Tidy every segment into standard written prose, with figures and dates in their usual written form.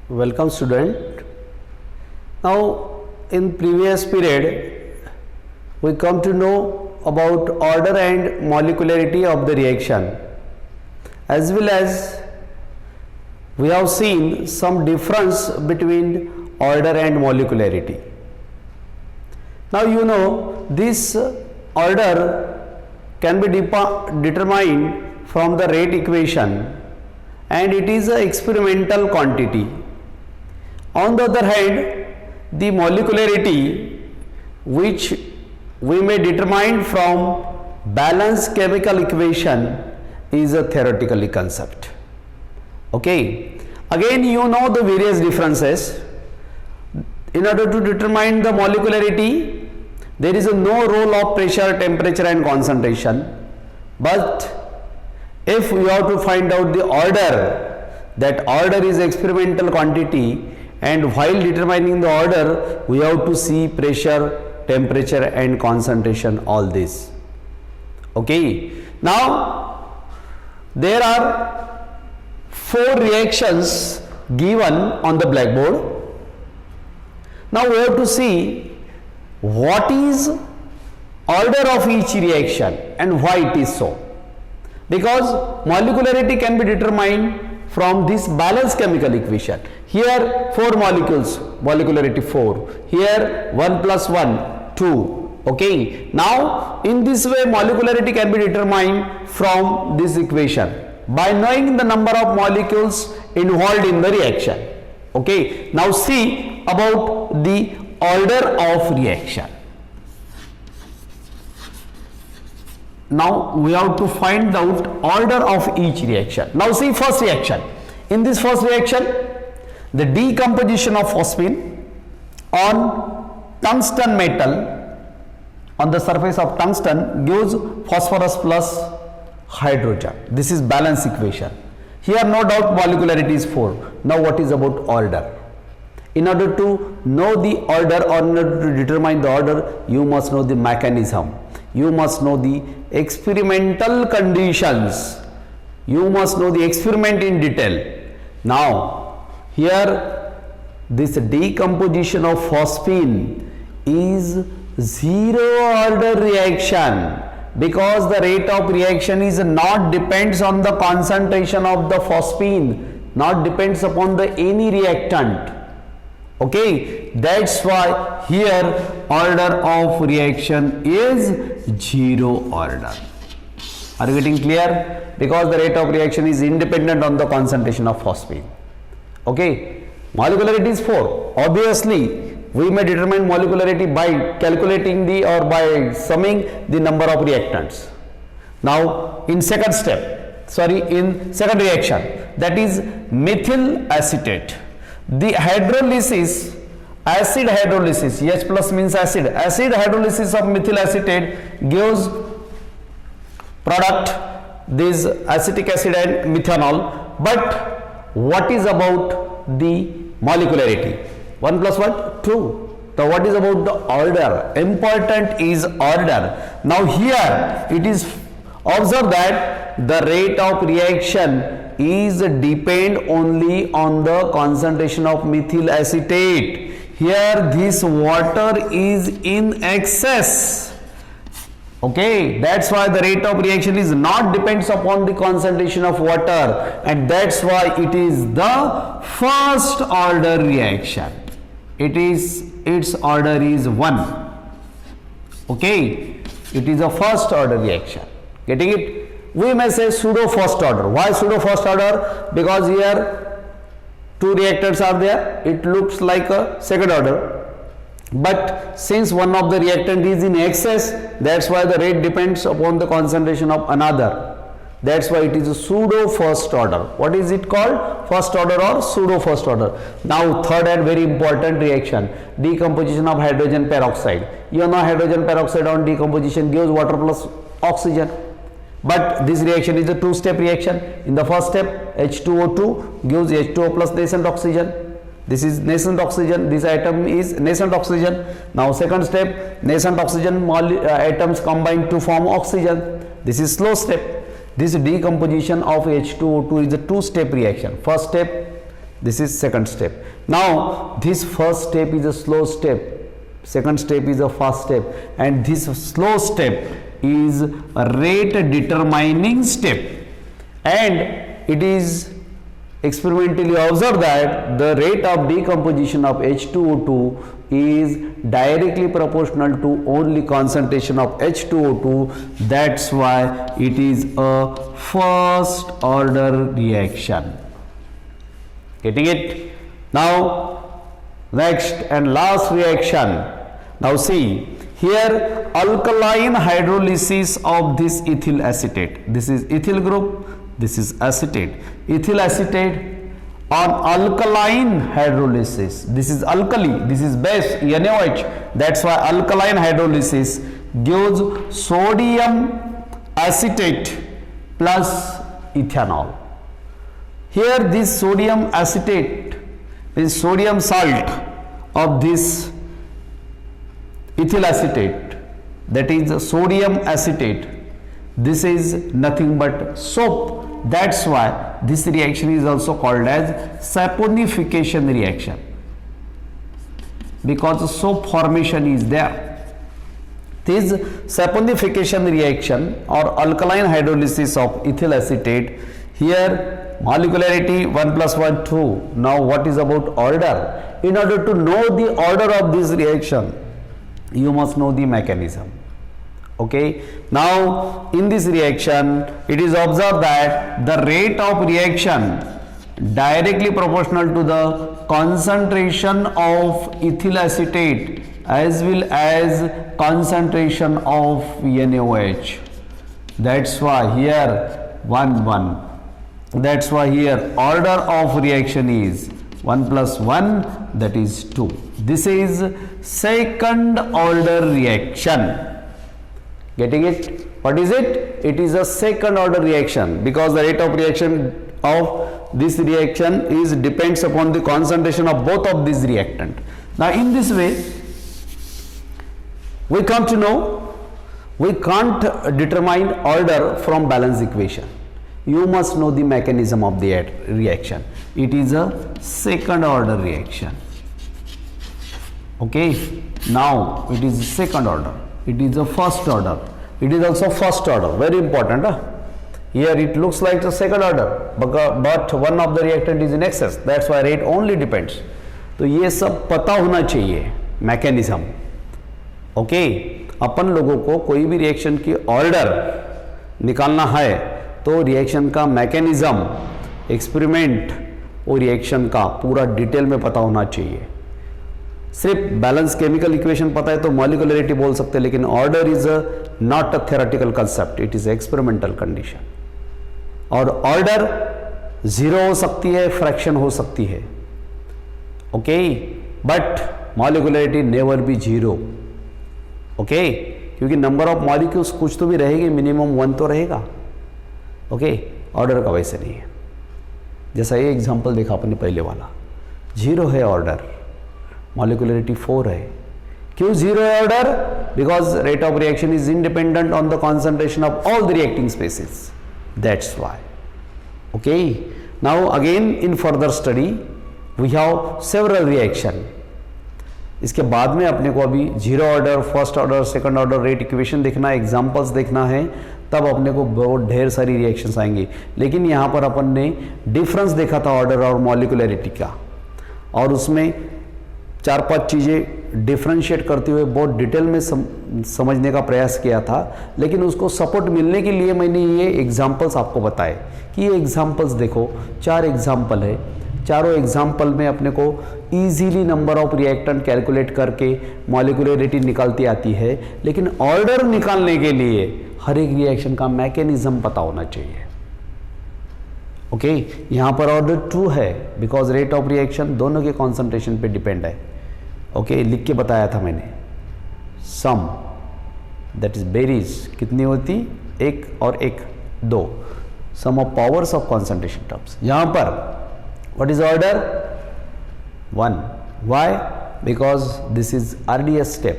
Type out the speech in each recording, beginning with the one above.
Welcome student. Now in previous period we come to know about order and molecularity of the reaction, as well as we have seen some difference between order and molecularity. Now you know this order can be determined from the rate equation, and it is an experimental quantity. On the other hand, the molecularity, which we may determine from balanced chemical equation, is a theoretical concept. Okay. Again, you know the various differences. In order to determine the molecularity, there is no role of pressure, temperature and concentration. But if we have to find out the order, that order is experimental quantity, and while determining the order we have to see pressure, temperature and concentration, all this. Okay. Now there are 4 reactions given on the blackboard. Now we have to see what is order of each reaction and why it is so, because molecularity can be determined from this balanced chemical equation. Here 4 molecules, molecularity 4, here 1 plus 1, 2. Okay. Now in this way molecularity can be determined from this equation by knowing the number of molecules involved in the reaction. Okay. Now see about the order of reaction. Now we have to find out order of each reaction. Now see first reaction. In this first reaction, the decomposition of phosphine on tungsten metal, on the surface of tungsten, gives phosphorus plus hydrogen. This is balance equation. Here no doubt molecularity is 4. Now what is about order? In order to know the order or in order to determine the order, you must know the mechanism. You must know the experimental conditions. You must know the experiment in detail. Now here this decomposition of phosphine is zero order reaction, because the rate of reaction is not depends on the concentration of the phosphine, not depends upon the any reactant. Okay, that's why here order of reaction is 0 order. Are you getting clear? Because the rate of reaction is independent on the concentration of phosphine. Okay, molecularity is 4. Obviously we may determine molecularity by calculating the or by summing the number of reactants. Now in second reaction, that is methyl acetate, the hydrolysis, acid hydrolysis, H plus means acid hydrolysis of methyl acetate gives product this acetic acid and methanol. But what is about the molecularity? 1 plus 1, 2. So what is about the order? Important is order. Now here it is observed that the rate of reaction is depend only on the concentration of methyl acetate. Here this water is in excess. Okay, that's why the rate of reaction is not depends upon the concentration of water, and that's why it is the first order reaction. Its order is 1. Okay, it is a first order reaction. Getting it? We may say pseudo first order. Why pseudo first order? Because here 2 reactors are there, it looks like a second order. But since one of the reactant is in excess, that's why the rate depends upon the concentration of another. That's why it is a pseudo first order. What is it called? First order or pseudo first order. Now third and very important reaction, decomposition of hydrogen peroxide. You know hydrogen peroxide on decomposition gives water plus oxygen. But this reaction is a 2-step reaction. In the first step, H2O2 gives H2O plus nascent oxygen. This is nascent oxygen, this atom is nascent oxygen. Now second step, nascent oxygen atoms combine to form oxygen. This is slow step. This decomposition of H2O2 is a two-step reaction. First step, This is second step. Now this first step is a slow step, second step is a fast step, and this slow step is a rate determining step, and it is experimentally observed that the rate of decomposition of H2O2 is directly proportional to only concentration of H2O2. That's why it is a first order reaction. Getting it? Now next and last reaction. Now see here, alkaline hydrolysis of this ethyl acetate. This is ethyl group, this is acetate. Ethyl acetate on alkaline hydrolysis. This is alkali, this is base NaOH. That's why alkaline hydrolysis gives sodium acetate plus ethanol. Here this sodium acetate is sodium salt of this ethyl acetate, that is sodium acetate. This is nothing but soap. That's why this reaction is also called as saponification reaction, because soap formation is there. This saponification reaction or alkaline hydrolysis of ethyl acetate, here molecularity 1 plus 1 2. Now what is about order? In order to know the order of this reaction, you must know the mechanism. Okay, now in this reaction it is observed that the rate of reaction directly proportional to the concentration of ethyl acetate as well as concentration of NaOH. That's why here 1 1. That's why here order of reaction is 1 plus 1, that is 2. This is second order reaction. Getting it? What is it? It is a second order reaction, because the rate of reaction of this reaction is depends upon the concentration of both of these reactant. Now in this way we come to know we can't determine order from balance equation. You must know the mechanism of the reaction. It is a second order reaction. Okay, now it is second order, it is a first order, it is also first order, very important. Here it looks like the second order, but one of the reactant is in excess, that's why rate only depends. तो ये सब पता होना चाहिए mechanism. Okay, अपन लोगों को कोई भी रिएक्शन की ऑर्डर निकालना है तो रिएक्शन का मैकेनिज्म, एक्सपेरिमेंट और रिएक्शन का पूरा डिटेल में पता होना चाहिए. सिर्फ बैलेंस केमिकल इक्वेशन पता है तो मॉलिक्यूलरिटी बोल सकते हैं, लेकिन order is not a theoretical concept, it is experimental condition. और ऑर्डर जीरो हो सकती है, फ्रैक्शन हो सकती है. Okay, but molecularity never be zero. Okay, क्योंकि नंबर ऑफ मॉलिक्यूल्स कुछ तो भी रहेगी, मिनिमम 1 तो रहेगा. ओके, ऑर्डर का वैसे नहीं है. जैसा ये एग्जांपल देखा अपने पहले वाला, 0 है ऑर्डर, मॉलिक्यूलरिटी 4 है. क्यों 0 है order? Because rate of reaction is independent on the concentration of all the reacting species. That's why. Okay, now again in further study we have several reaction. इसके बाद में अपने को अभी 0 order, first order, second order rate equation देखना है, examples देखना है, तब अपने को बहुत ढेर सारी रिएक्शंस आएंगी. लेकिन यहाँ पर अपन ने डिफरेंस देखा था ऑर्डर और मॉलिक्यूलरिटी का, और उसमें 4-5 चीज़ें डिफ्रेंशिएट करते हुए बहुत डिटेल में समझने का प्रयास किया था. लेकिन उसको सपोर्ट मिलने के लिए मैंने ये एग्जांपल्स आपको बताए कि ये एग्जांपल्स देखो, 4 एग्जांपल है, चारों एग्जाम्पल में अपने को easily number of reactant calculate करके मॉलिक्यूलरिटी निकालती आती है. लेकिन ऑर्डर निकालने के लिए हर एक रिएक्शन का मैकेनिज्म पता होना चाहिए. ओके, यहाँ पर ऑर्डर 2 है बिकॉज रेट ऑफ रिएक्शन दोनों के कॉन्सेंट्रेशन पे डिपेंड है. ओके, लिख के बताया था मैंने. सम दैट इज बेरीज कितनी होती, 1 और 1 2, some of powers of concentration terms. यहाँ पर what is order 1. why? because this is RDS step,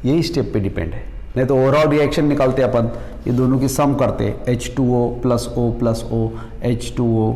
यही स्टेप पे डिपेंड है. नहीं तो ओवरऑल रिएक्शन निकालते अपन, ये दोनों की सम करते H2O plus O plus O, H2O,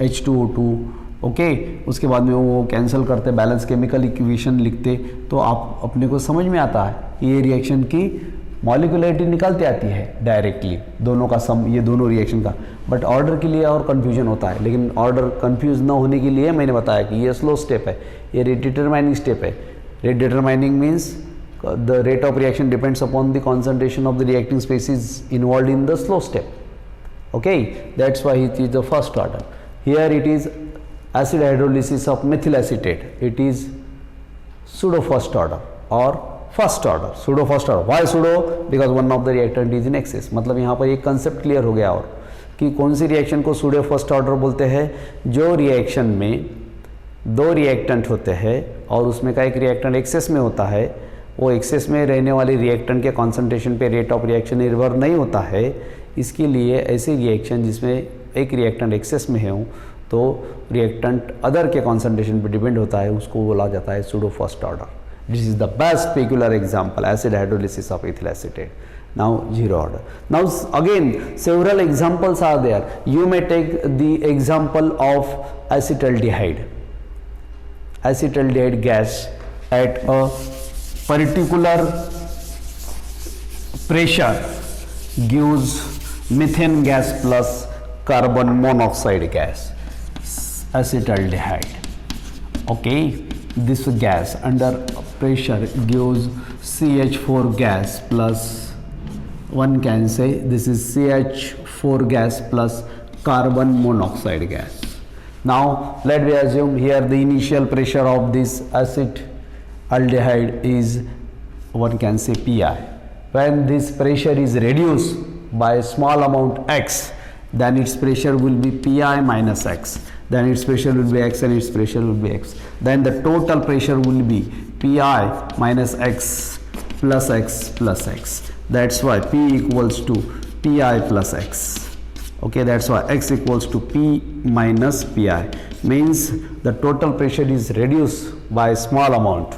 H2O2 okay उसके बाद में वो कैंसिल करते, बैलेंस केमिकल इक्वेशन लिखते, तो आप अपने को समझ में आता है ये रिएक्शन की मॉलिक्युलरिटी निकलती आती है डायरेक्टली, दोनों का सम, ये दोनों रिएक्शन का। बट ऑर्डर के लिए और कन्फ्यूजन होता है, लेकिन ऑर्डर कन्फ्यूज ना होने के लिए मैंने बताया कि ये स्लो स्टेप है, ये रेट डिटरमाइनिंग स्टेप है। Rate determining means the rate of reaction depends upon the concentration of the reacting species involved in the slow step. Okay, that's why it is the first order. Here it is acid hydrolysis of methyl acetate. It is pseudo first order or first order. Pseudo first order. Why pseudo? Because one of the reactant is in excess. मतलब यहाँ पर एक concept clear हो गया और कि कौन सी reaction को pseudo first order बोलते हैं, जो रिएक्शन में दो रिएक्टेंट होते हैं और उसमें का एक रिएक्टेंट एक्सेस में होता है, वो एक्सेस में रहने वाले रिएक्टेंट के कॉन्सेंट्रेशन पे रेट ऑफ रिएक्शन निर्भर नहीं होता है। इसके लिए ऐसे रिएक्शन जिसमें एक रिएक्टेंट एक्सेस में है तो रिएक्टेंट अदर के कॉन्सेंट्रेशन पे डिपेंड होता है, उसको बोला जाता है pseudo first order. This is the best specular example, acid hydrolysis of ethyl acetate. Now zero order. Now again several examples are there. You may take the example of acetaldehyde. Acetaldehyde gas at a particular pressure gives methane gas plus carbon monoxide gas, acetaldehyde. Okay, this gas under pressure gives CH4 gas plus, one can say this is CH4 gas plus carbon monoxide gas. Now let me assume here the initial pressure of this acid aldehyde is, one can say, Pi. When this pressure is reduced by a small amount x, then its pressure will be Pi minus x, then its pressure will be x and its pressure will be x, then the total pressure will be Pi minus x plus x plus x. That's why P equals to Pi plus x. Okay, that's why x equals to P minus Pi, means the total pressure is reduced by a small amount.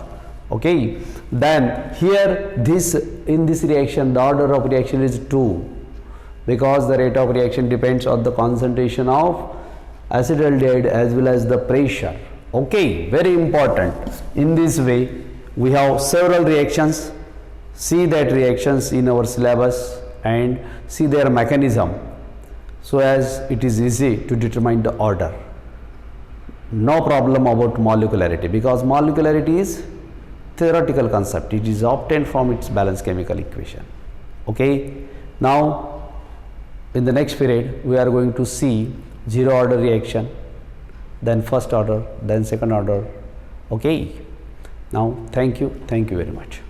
Okay, then here this, in this reaction the order of reaction is 2 because the rate of reaction depends on the concentration of acetaldehyde as well as the pressure. Okay, very important. In this way we have several reactions. See that reactions in our syllabus and see their mechanism, so as it is easy to determine the order. No problem about molecularity, because molecularity is theoretical concept. It is obtained from its balanced chemical equation. Okay, now in the next period we are going to see zero order reaction, then first order, then second order. Okay, now thank you very much.